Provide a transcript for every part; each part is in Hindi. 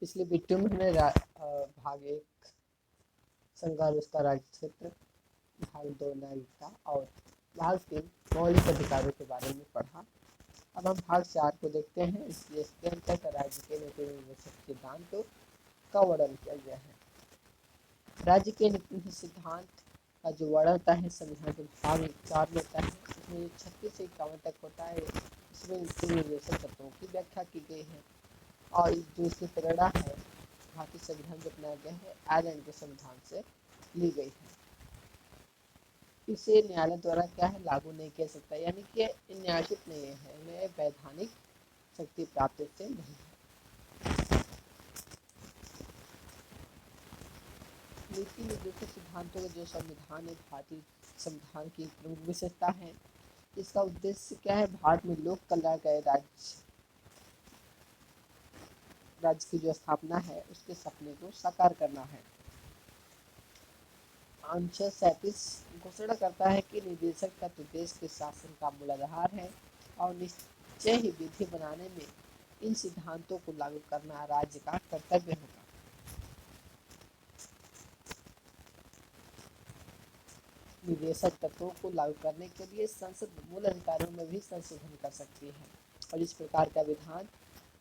पिछली वीडियो में हमने भाग एक संघर्ष उसका राज्य क्षेत्र, भाग दो नागरिकता और भाग तीन मौलिक अधिकारों के बारे में पढ़ा। अब हम भाग चार को देखते हैं। इसके अंतर्गत राज्य के नीति सिद्धांतों का वर्णन किया गया है। राज्य के नीति सिद्धांत का जो वर्णन होता है संविधान के भाग चार में होता है। इसमें 36 से 51 तक होता है। इसमें निर्देशक तत्वों की व्याख्या की गई है और जो इसकी प्रेरणा है भारतीय संविधान जो अपनाया गया है आयरलैंड के संविधान से ली गई है। इसे न्यायालय द्वारा क्या है लागू नहीं किया सकता, यानी कि न्यायोचित नहीं है, इन्हें वैधानिक शक्ति प्राप्त से नहीं है। नीति निर्देशक सिद्धांतों का जो संविधान है भारतीय संविधान की प्रमुख विशेषता है। इसका उद्देश्य क्या है, भारत में लोक कल्याणकारी राज्य की जो स्थापना है उसके सपने को साकार करना है। अनुच्छेद 37 घोषणा करता है कि निदेशक तत्व देश के शासन का मूलाधार है और निश्चय ही विधि बनाने में इन सिद्धांतों को लागू करना राज्य का कर्तव्य होगा। निदेशक तत्वों को लागू करने के लिए संसद मूल अधिकारों में भी संशोधन कर सकती है और इस प्रकार का विधान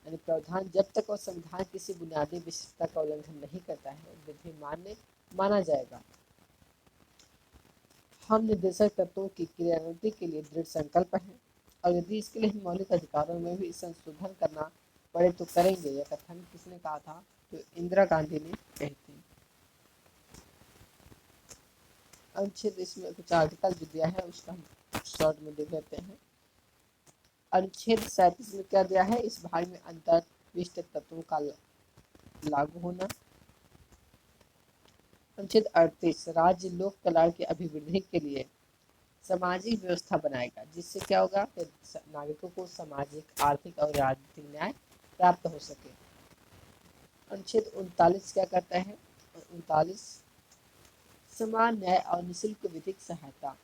यानी प्रावधान जब तक वह संविधान किसी बुनियादी विशेषता का उल्लंघन नहीं करता है विधि मान्य माना जाएगा। हम निर्देशक तत्वों की क्रियान्विति के लिए दृढ़ संकल्प हैं और यदि इसके लिए मौलिक अधिकारों में भी संशोधन करना पड़े तो करेंगे। यह कथन किसने कहा था, तो इंदिरा गांधी ने कही थी। अनुच्छेद इसमें कुछ आर्टिकल जो दिया है उसका हम शॉर्ट में देख लेते हैं। अनुच्छेद 37 में क्या दिया है, इस भाग में अंतर्विष्ट तत्वों का लागू होना। अनुच्छेद 38 राज्य लोक कल्याण की अभिवृद्धि के लिए सामाजिक व्यवस्था बनाएगा जिससे क्या होगा, नागरिकों को सामाजिक आर्थिक और राजनीतिक न्याय प्राप्त हो सके। अनुच्छेद 39 क्या करता है, 39 समान न्याय और निःशुल्क विधिक सहायता,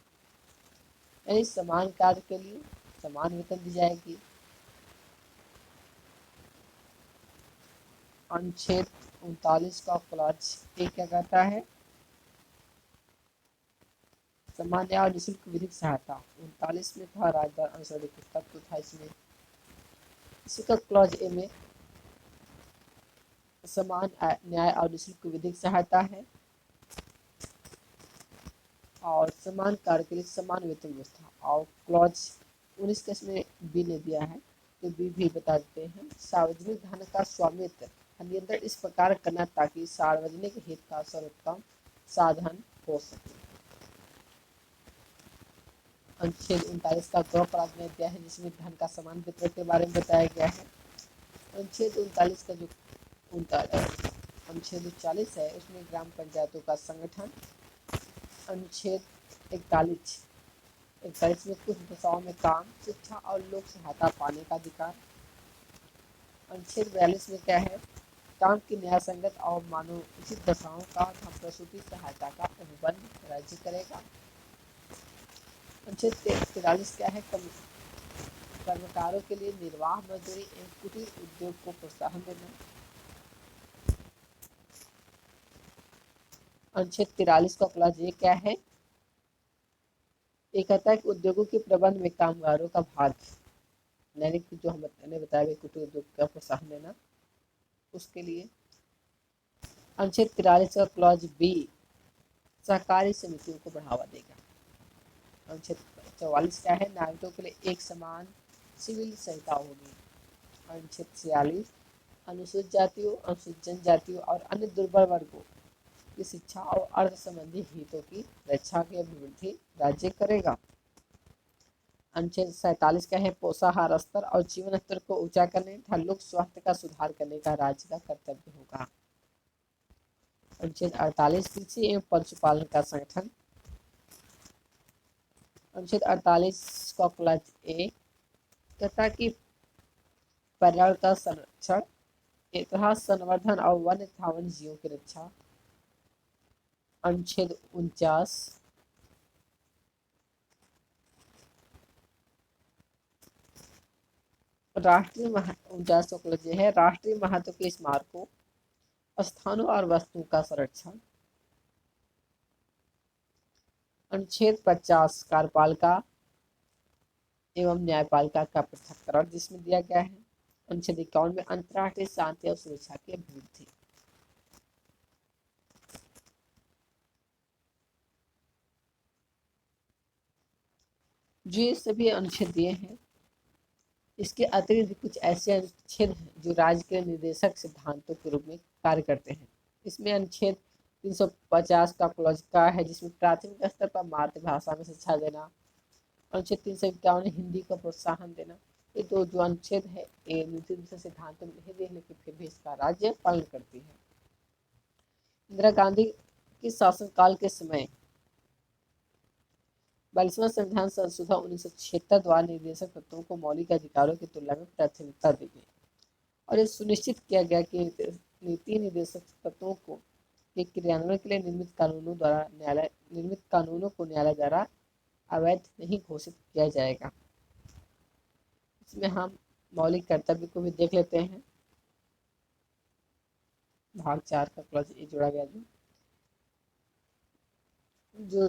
यानी समान कार्य के लिए समान वेतन दी जाएगी। अनुच्छेद 39 का क्लॉज ए क्या कहता है, समान न्याय और निःशुल्क विधिक सहायता। 39 में था राजदार अनुसरण पुस्तक तो था इसमें। इसी का क्लॉज ए में समान न्याय और निःशुल्क विधिक सहायता है और समान कार्य के लिए समान वेतन व्यवस्था। और क्लॉज 19 का इसमें बी ने दिया है तो बी भी बता देते हैं, सार्वजनिक धन का स्वामित्व नियंत्रण इस प्रकार करना ताकि सार्वजनिक हित का सर्वोत्तम साधन हो सके। अनुच्छेद 39 का गृह अपराध में दिया है जिसमें धन का समान वितरण के बारे में बताया गया है। अनुच्छेद 39 का जो अनुच्छेद 40 है उसमें ग्राम पंचायतों का संगठन। अनुच्छेद 41 में कुछ दशाओं में काम, शिक्षा और लोक सहायता पाने का अधिकार। अनुच्छेद 42 में क्या है, काम की न्याय संगत और मानवोचित दशाओं का प्रसूति सहायता का अनुबंध राज्य करेगा। अनुच्छेद 43 क्या है, कर्मकारों के लिए निर्वाह मजदूरी एवं कुटीर उद्योग को प्रोत्साहन देना। अनुच्छेद 43 का क्लॉज ये क्या है, ये कहता है कि उद्योगों के प्रबंध में कामगारों का भाग, यानी कि जो हमने बताया कुटीर उद्योग का प्रोत्साहन देना उसके लिए। अनुच्छेद 43 का क्लॉज बी सहकारी समितियों को बढ़ावा देगा। अनुच्छेद 44 क्या है, नागरिकों के लिए एक समान सिविल संहिता होगी। अनुच्छेद 46 अनुसूचित जातियों, अनुसूचित जनजातियों और अन्य दुर्बल वर्गों की शिक्षा और अर्थ संबंधी हितों की रक्षा की अभिवृद्धि राज्य करेगा। अनुच्छेद 47 का है, पोषाहार स्तर और जीवन स्तर को ऊंचा करने तथा लोक स्वास्थ्य का सुधार करने का राज्य का कर्तव्य होगा। अनुच्छेद 48 कृषि एवं पशुपालन का संगठन। अनुच्छेद 48 का क्लॉज ए कहता कि पर्यावरण का संरक्षण, इतिहास संवर्धन और वन्य तथा वन्य जीवों की रक्षा। अनुच्छेद 49 राष्ट्रीय 49 है राष्ट्रीय महत्व के स्मारकों स्थानों और वस्तुओं का संरक्षण। अनुच्छेद 50 कार्यपालिका एवं न्यायपालिका का पृथक्करण जिसमें दिया गया है। अनुच्छेद 51 में अंतर्राष्ट्रीय शांति और सुरक्षा की अभिवृद्धि। जो ये सभी अनुच्छेद दिए हैं, इसके अतिरिक्त कुछ ऐसे अनुच्छेद हैं जो राज्य के निर्देशक सिद्धांतों के रूप में कार्य करते हैं। इसमें अनुच्छेद 350 का क्लॉज का है जिसमें प्राथमिक स्तर पर मातृभाषा में शिक्षा देना। अनुच्छेद 351 हिंदी को प्रोत्साहन देना। ये दो जो अनुच्छेद है ये नीति दिशा सिद्धांतों में नहीं दिए, लेकिन फिर भी इसका राज्य पालन करती है। इंदिरा गांधी के शासनकाल के समय 42वां संविधान संशोधन 1976 द्वारा निर्देशक तत्वों को मौलिक अधिकारों की तुलना में प्राथमिकता दी गई और ये सुनिश्चित किया गया कि नीति निर्देशक तत्वों को के क्रियान्वयन के लिए निर्मित कानूनों को न्यायालय द्वारा अवैध नहीं घोषित किया जाएगा। इसमें हम मौलिक कर्तव्य को भी देख लेते हैं। भाग 4 का क्लॉज ए जोड़ा गया जो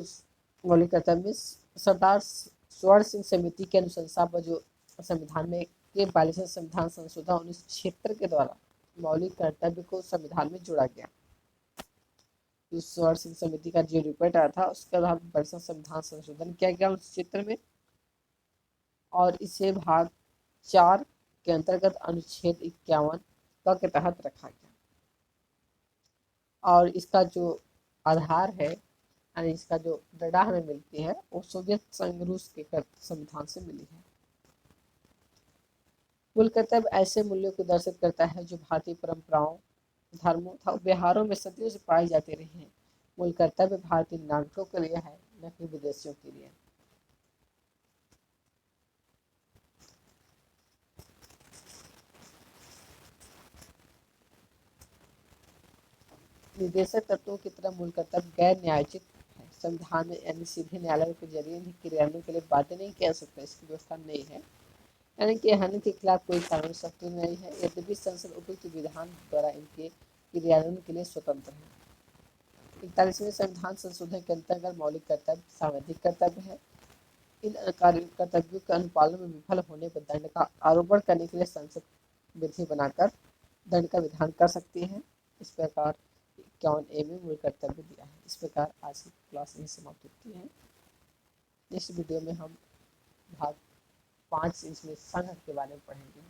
मौलिक कर्तव्य सरदार स्वर्ण सिंह समिति के अनुशंसा पर जो संविधान में के 42वें संविधान संशोधन 1976 के द्वारा मौलिक कर्तव्य को संविधान में जोड़ा गया। जो स्वर्ण सिंह समिति का जो रिपोर्ट आया था उसके बाद 42वां संविधान संशोधन किया गया उस क्षेत्र में और इसे भाग 4 के अंतर्गत अनुच्छेद 51 के तहत रखा गया और इसका जो आधार है यानी इसका जो दड़ा हमें मिलती है वो सोवियत संघ रूस के संविधान से मिली है। मूल कर्तव्य ऐसे मूल्यों को दर्शित करता है जो भारतीय परंपराओं, धर्मों तथा व्यवहारों में सदियों से पाए जाते रहे हैं। मूल कर्तव्य भारतीय नागरिकों के लिए है, न कि विदेशियों के लिए। निर्देशक तत्वों की तरह मूल कर्तव्य गैर न्यायोचित है। संविधान में यानी सीधे न्यायालय के जरिए क्रियान्वयन के लिए बाध्य नहीं किया सकता, इसकी व्यवस्था नहीं है। यानी कि हानि के खिलाफ कोई कानूनी शक्ति नहीं है, यद्यपि संसद उपयुक्त विधान द्वारा इनके क्रियान्वयन के लिए स्वतंत्र है। 41वें संविधान संशोधन के अंतर्गत मौलिक कर्तव्य सांवैधिक कर्तव्य है। इन कर्तव्यों के अनुपालन में विफल होने पर दंड का आरोपण करने के लिए संसद विधि बनाकर दंड का विधान कर सकती है। इस प्रकार 51A में मूल कर्तव्य दिया है। इस प्रकार आज की क्लास यही समाप्त होती है। नेक्स्ट वीडियो में हम भाग 5 इसमें संघ के बारे में पढ़ेंगे।